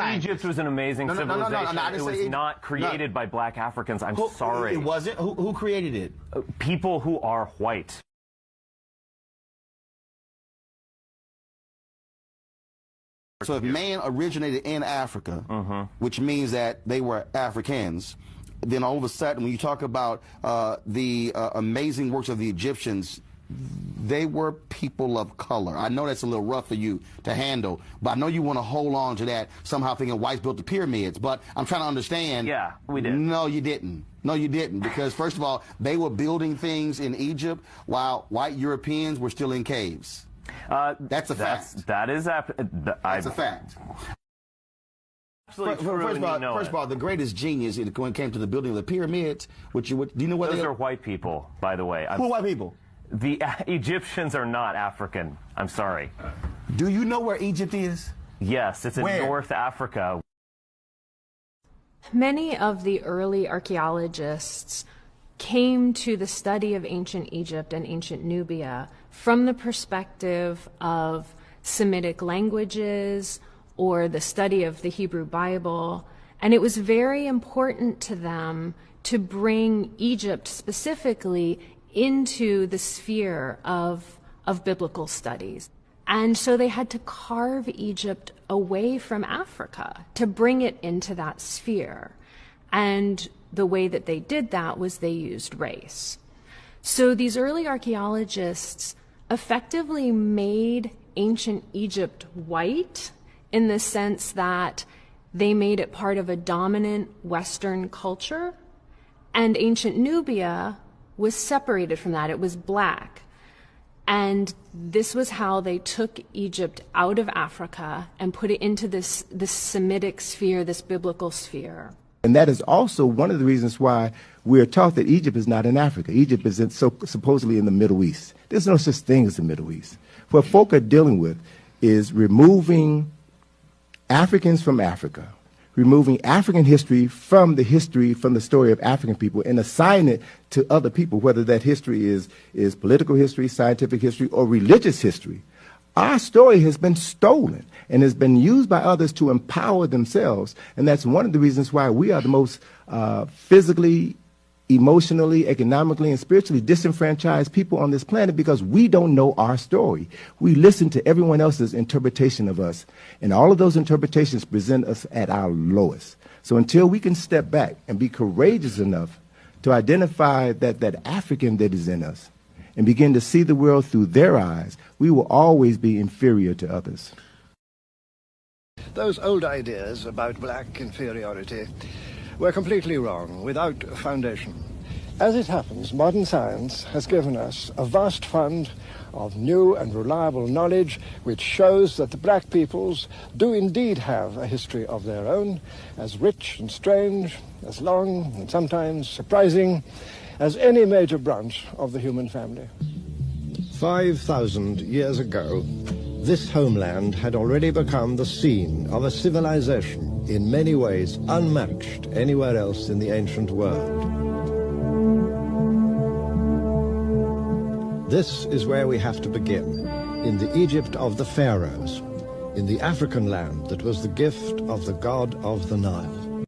Egypt was an amazing civilization. It was not created by black Africans. I'm sorry. It wasn't? Who created it? People who are white. So if man originated in Africa, which means that they were Africans, then all of a sudden when you talk about the amazing works of the Egyptians, they were people of color. I know that's a little rough for you to handle, but I know you want to hold on to that, somehow thinking whites built the pyramids. But I'm trying to understand. Yeah, we did. No, you didn't. No, you didn't. Because, first of all, they were building things in Egypt while white Europeans were still in caves. That's a fact. That's a fact. First of all, the greatest genius when it came to the building of the pyramids, do you know what those are white people, by the way. Who are white people? The Egyptians are not African. I'm sorry. Do you know where Egypt is? Yes, it's in North Africa. Many of the early archaeologists came to the study of ancient Egypt and ancient Nubia from the perspective of Semitic languages or the study of the Hebrew Bible, and it was very important to them to bring Egypt specifically into the sphere of biblical studies. And so they had to carve Egypt away from Africa to bring it into that sphere. And the way that they did that was they used race. So these early archaeologists effectively made ancient Egypt white in the sense that they made it part of a dominant Western culture, and ancient Nubia was separated from that. It was black. And this was how they took Egypt out of Africa and put it into this Semitic sphere, this biblical sphere. And that is also one of the reasons why we are taught that Egypt is not in Africa. Egypt is supposedly in the Middle East. There's no such thing as the Middle East. What folk are dealing with is removing Africans from Africa, removing African history from the story of African people, and assign it to other people, whether that history is political history, scientific history, or religious history. Our story has been stolen and has been used by others to empower themselves, and that's one of the reasons why we are the most physically, emotionally, economically, and spiritually disenfranchised people on this planet, because we don't know our story. We listen to everyone else's interpretation of us, and all of those interpretations present us at our lowest. So until we can step back and be courageous enough to identify that African that is in us and begin to see the world through their eyes, we will always be inferior to others. Those old ideas about black inferiority were completely wrong, without foundation. As it happens, modern science has given us a vast fund of new and reliable knowledge which shows that the black peoples do indeed have a history of their own, as rich and strange, as long and sometimes surprising as any major branch of the human family. 5,000 years ago, this homeland had already become the scene of a civilization in many ways unmatched anywhere else in the ancient world. This is where we have to begin, in the Egypt of the pharaohs, in the African land that was the gift of the god of the Nile.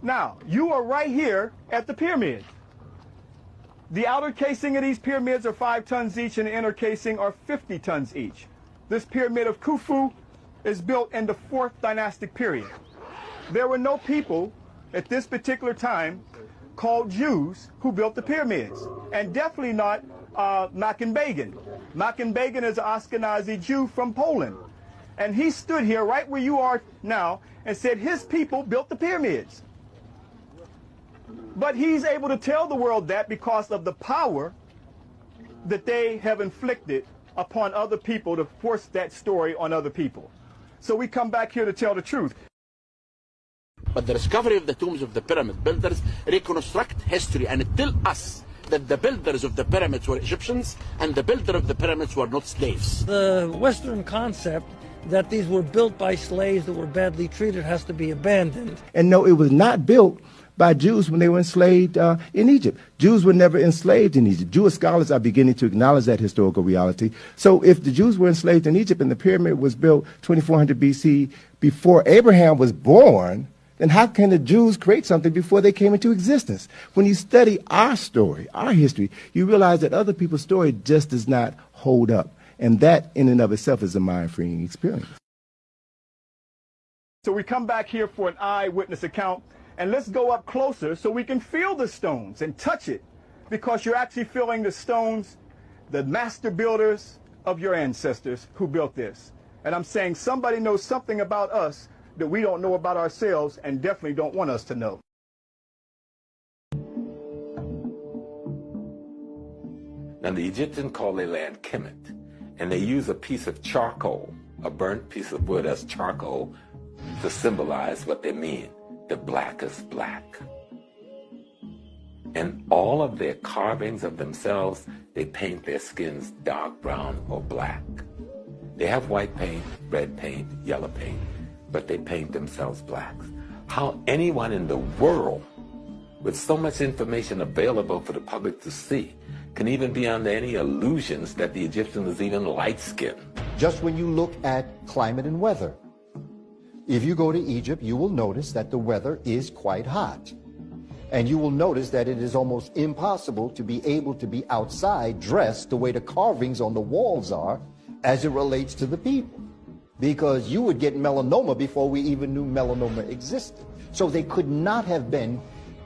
Now, you are right here at the pyramid. The outer casing of these pyramids are 5 tons each, and the inner casing are 50 tons each. This pyramid of Khufu is built in the 4th dynastic period. There were no people at this particular time called Jews who built the pyramids, and definitely not Machen Begin. Machen Begin is an Ashkenazi Jew from Poland, and he stood here right where you are now and said his people built the pyramids. But he's able to tell the world that because of the power that they have inflicted upon other people to force that story on other people. So we come back here to tell the truth. But the discovery of the tombs of the pyramid builders reconstruct history and tell us that the builders of the pyramids were Egyptians and the builder of the pyramids were not slaves. The Western concept that these were built by slaves that were badly treated has to be abandoned. And no, it was not built by Jews when they were enslaved in Egypt. Jews were never enslaved in Egypt. Jewish scholars are beginning to acknowledge that historical reality. So if the Jews were enslaved in Egypt and the pyramid was built 2400 BC before Abraham was born, then how can the Jews create something before they came into existence? When you study our story, our history, you realize that other people's story just does not hold up. And that in and of itself is a mind-freeing experience. So we come back here for an eyewitness account, and let's go up closer so we can feel the stones and touch it, because you're actually feeling the stones, the master builders of your ancestors who built this. And I'm saying somebody knows something about us that we don't know about ourselves and definitely don't want us to know. Now the Egyptians call their land Kemet, and they use a piece of charcoal, a burnt piece of wood as charcoal, to symbolize what they mean, the blackest black. And all of their carvings of themselves, they paint their skins dark brown or black. They have white paint, red paint, yellow paint, but they paint themselves blacks. How anyone in the world, with so much information available for the public to see, can even be under any illusions that the Egyptian was even light-skinned? Just when you look at climate and weather, if you go to Egypt, you will notice that the weather is quite hot. And you will notice that it is almost impossible to be able to be outside dressed the way the carvings on the walls are as it relates to the people. Because you would get melanoma before we even knew melanoma existed. So they could not have been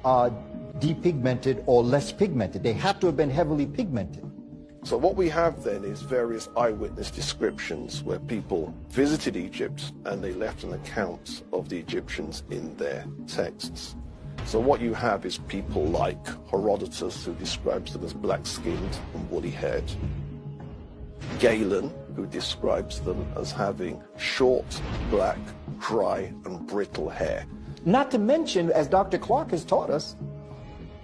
depigmented or less pigmented. They have to have been heavily pigmented. So what we have then is various eyewitness descriptions where people visited Egypt and they left an account of the Egyptians in their texts. So what you have is people like Herodotus, who describes them as black-skinned and woolly-haired. Galen, who describes them as having short, black, dry, and brittle hair. Not to mention, as Dr. Clark has taught us,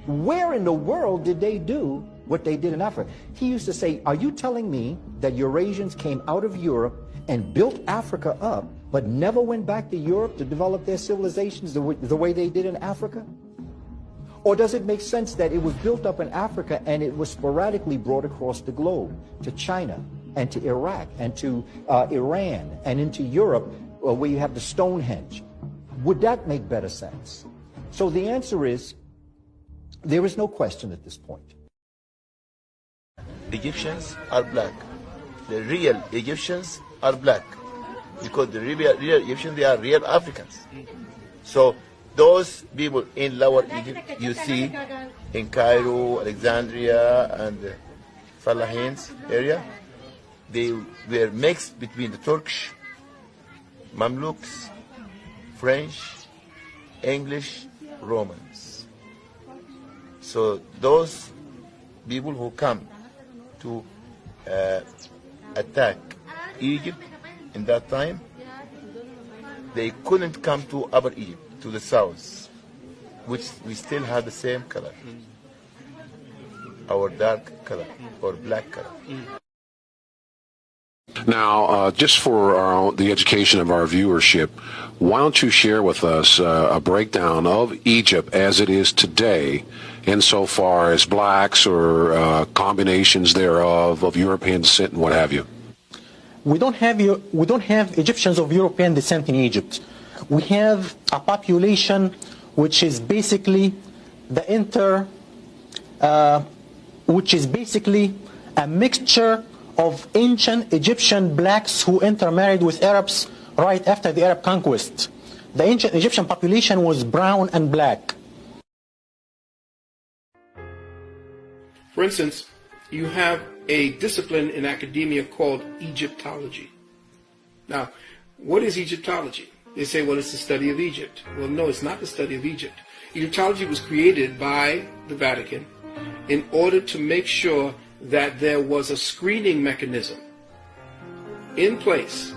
where in the world did they do what they did in Africa? He used to say, are you telling me that Eurasians came out of Europe and built Africa up, but never went back to Europe to develop their civilizations the way they did in Africa? Or does it make sense that it was built up in Africa and it was sporadically brought across the globe to China and to Iraq and to Iran and into Europe, where you have the Stonehenge? Would that make better sense? So the answer is, there is no question at this point. Egyptians are black. The real Egyptians are black. Because the real Egyptians, they are real Africans. So those people in Lower Egypt, you see, in Cairo, Alexandria, and Falahins area, they were mixed between the Turkish, Mamluks, French, English, Romans. So those people who come to attack Egypt in that time, they couldn't come to Upper Egypt, to the south, which we still have the same color, our dark color or black color. Now, just for the education of our viewership, why don't you share with us a breakdown of Egypt as it is today, insofar as blacks or combinations thereof of European descent and what have you? We don't have Egyptians of European descent in Egypt. We have a population which is basically which is basically a mixture of ancient Egyptian blacks who intermarried with Arabs right after the Arab conquest. The ancient Egyptian population was brown and black. For instance, you have a discipline in academia called Egyptology. Now, what is Egyptology? They say, well, it's the study of Egypt. Well, no, it's not the study of Egypt. Egyptology was created by the Vatican in order to make sure that there was a screening mechanism in place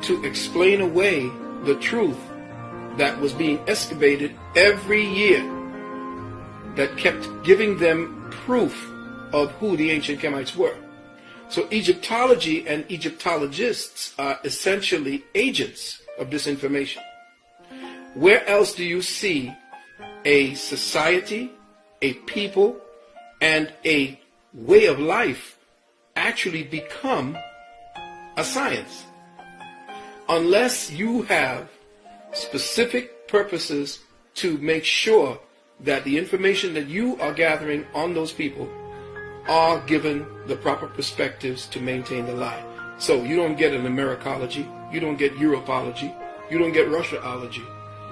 to explain away the truth that was being excavated every year, that kept giving them proof of who the ancient Kemites were. So Egyptology and Egyptologists are essentially agents of this information. Where else do you see a society, a people, and a way of life actually become a science. Unless you have specific purposes to make sure that the information that you are gathering on those people are given the proper perspectives to maintain the lie. So you don't get an Americology, you don't get Europology, you don't get Russiaology.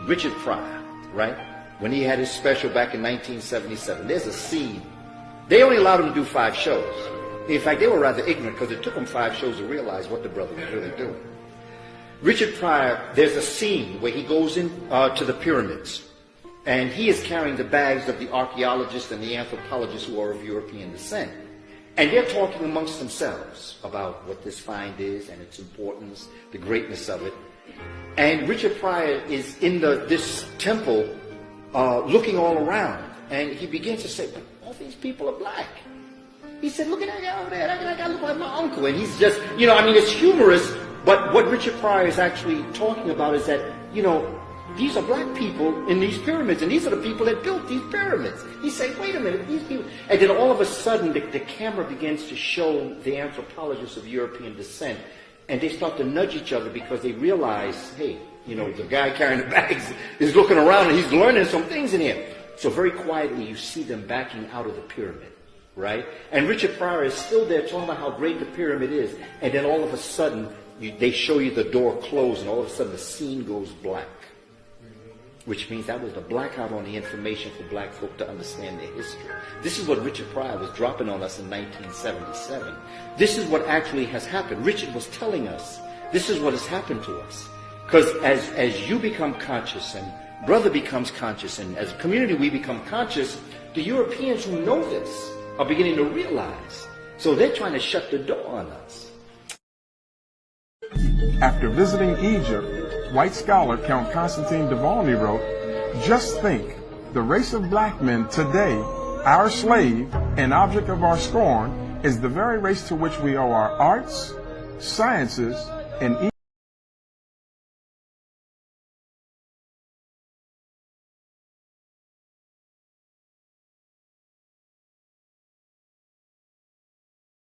Richard Pryor, right? When he had his special back in 1977, there's a scene. They only allowed him to do 5 shows. In fact, they were rather ignorant because it took him 5 shows to realize what the brother was really doing. Richard Pryor, there's a scene where he goes in to the pyramids, and he is carrying the bags of the archaeologists and the anthropologists who are of European descent. And they're talking amongst themselves about what this find is and its importance, the greatness of it. And Richard Pryor is in this temple looking all around, and he begins to say, but all these people are black. He said, look at that guy over there, that guy looks like my uncle. And he's just, it's humorous, but what Richard Pryor is actually talking about is that, these are black people in these pyramids, and these are the people that built these pyramids. He's saying, wait a minute, these people... And then all of a sudden, the camera begins to show the anthropologists of European descent, and they start to nudge each other because they realize, hey, the guy carrying the bags is looking around and he's learning some things in here. So very quietly, you see them backing out of the pyramid, right? And Richard Pryor is still there talking about how great the pyramid is, and then all of a sudden, they show you the door close, and all of a sudden the scene goes black. Which means that was the blackout on the information for black folk to understand their history. This is what Richard Pryor was dropping on us in 1977. This is what actually has happened. Richard was telling us, this is what has happened to us. Because as you become conscious, and brother becomes conscious, and as a community we become conscious, the Europeans who know this are beginning to realize. So they're trying to shut the door on us. After visiting Egypt, white scholar Count Constantine Duvalny wrote, "Just think, the race of black men today, our slave and object of our scorn, is the very race to which we owe our arts, sciences, and